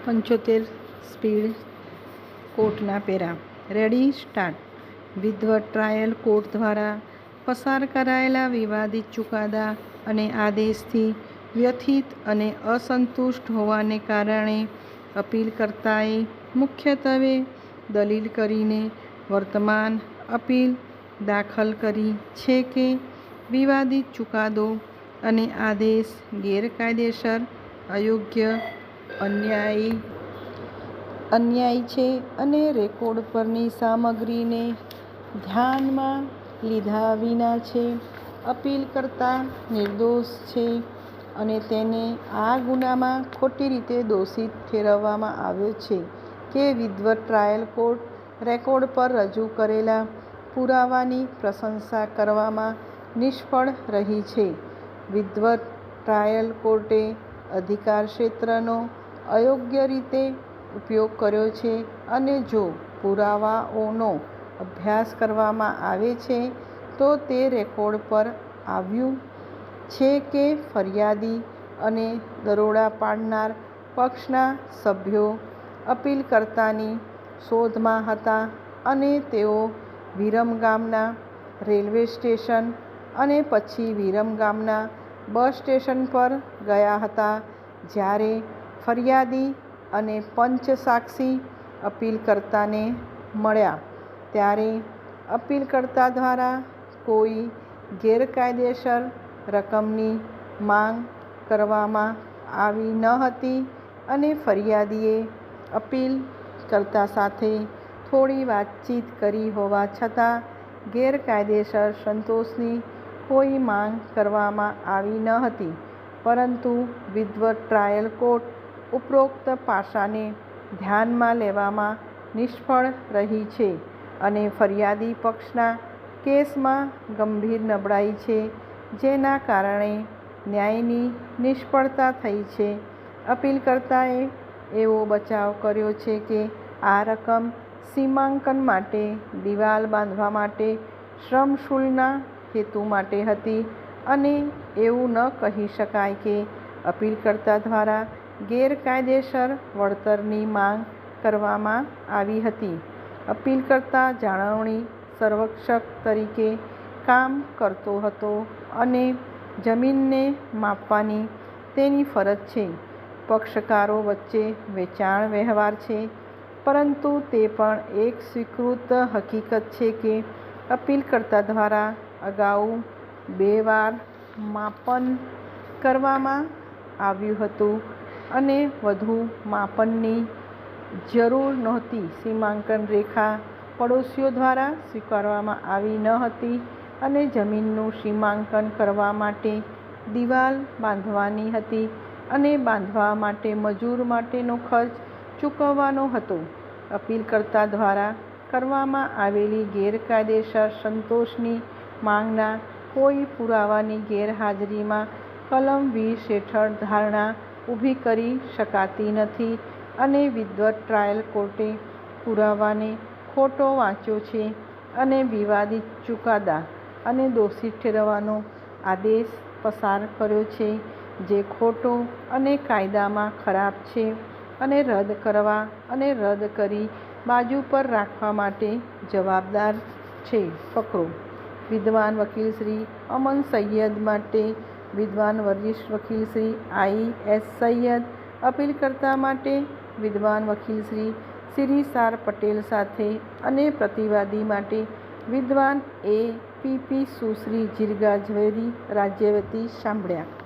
75 speed કોર્ટના para. Ready start. વિધિવત trial court દ્વારા પસાર કરાયેલા વિવાદિત ચુકાદા અને આદેશથી વ્યથિત અને અસંતુષ્ટ હોવાને કારણે અપીલકર્તાએ મુખ્યત્વે દલીલ કરીને વર્તમાન અપીલ દાખલ કરી છે કે વિવાદિત ચુકાદો અને આદેશ ગેરકાયદેસર, અયોગ્ય, અન્યાયી છે અને રેકોર્ડ પરની સામગ્રીને ધ્યાનમાં લીધા વિના છે. અપીલકર્તા નિર્દોષ છે અને તેને આ ગુનામાં ખોટી રીતે દોષિત ઠેરવવામાં આવ્યો છે કે વિધિવત ટ્રાયલ કોર્ટ રેકોર્ડ પર રજૂ કરેલા પુરાવાની પ્રશંસા કરવામાં નિષ્ફળ રહી છે. વિધિવત ટ્રાયલ કોર્ટે અધિકારક્ષેત્રનો અયોગ્ય રીતે ઉપયોગ કર્યો છે અને જો પુરાવાઓનો અભ્યાસ કરવામાં આવે છે તો તે રેકોર્ડ પર આવ્યું છે કે ફરિયાદી અને દરોડા પાડનાર પક્ષના સભ્યો અપીલકર્તાની શોધમાં હતા અને તેઓ વિરમગામના રેલવે સ્ટેશન અને પછી વિરમગામના બસ સ્ટેશન પર ગયા હતા જ્યારે ફરિયાદી અને પંચસાક્ષી અપીલકર્તાને મળ્યા. ત્યારે અપીલકર્તા દ્વારા કોઈ ગેરકાયદેસર રકમની માંગ કરવામાં આવી ન હતી અને ફરિયાદીએ અપીલકર્તા સાથે થોડી વાતચીત કરી હોવા છતાં ગેરકાયદેસર સંતોષની કોઈ માંગ કરવામાં આવી ન હતી. પરંતુ વિધિવત ટ્રાયલ કોર્ટ ઉપરોક્ત પાસાને ધ્યાનમાં લેવામાં નિષ્ફળ રહી છે અને ફરિયાદી પક્ષના કેસમાં ગંભીર નબળાઈ છે જેના કારણે ન્યાયની નિષ્ફળતા થઈ છે. અપીલકર્તાએ એવો બચાવ કર્યો છે કે આ રકમ સીમાંકન માટે, દિવાલ બાંધવા માટે, શ્રમશૂલના હેતુ માટે હતી અને એવું ન કહી શકાય કે અપીલકર્તા દ્વારા ગેરકાયદેસર વળતરની માંગ કરવામાં આવી હતી. અપીલકર્તા જાળવણી સર્વેક્ષક તરીકે કામ કરતો હતો અને જમીનને માપવાની તેની ફરજ છે. પક્ષકારો વચ્ચે વેચાણ વ્યવહાર છે, પરંતુ તે પણ એક સ્વીકૃત હકીકત છે કે અપીલકર્તા દ્વારા અગાઉ 2 વાર માપન કરવામાં આવ્યું હતું અને વધુ માપનની જરૂર નહોતી. સીમાંકન રેખા પડોશીઓ દ્વારા સ્વીકારવામાં આવી ન હતી અને જમીનનું સીમાંકન કરવા માટે દિવાલ બાંધવાની હતી અને બાંધવા માટે મજૂર માટેનો ખર્ચ ચૂકવવાનો હતો. અપીલકર્તા દ્વારા કરવામાં આવેલી ગેરકાયદેસર સંતોષની માંગના કોઈ પુરાવાની ગેરહાજરીમાં કલમ 20 હેઠળ ધારણા ઊભી કરી શકાતી નથી અને વિધિવત ટ્રાયલ કોર્ટે પુરાવાને ખોટો વાંચ્યો છે અને વિવાદિત ચુકાદા અને દોષિત ઠેરવવાનો આદેશ પસાર કર્યો છે જે ખોટો અને કાયદામાં ખરાબ છે અને રદ કરવા અને રદ કરી બાજુ પર રાખવા માટે જવાબદાર છે. ફકરો. વિદ્વાન વકીલ શ્રી અમન સૈયદ માટે વિદ્વાન વરિષ્ઠ વકીલ શ્રી I.S. સૈયદ, અપીલકર્તા માટે વિદ્વાન વકીલ શ્રી શિરીષાર પટેલ સાથે અને પ્રતિવાદી માટે વિદ્વાન A.P.P. સુશ્રી જીર્ગા ઝવેરી રાજ્યવતી સાંભળ્યા.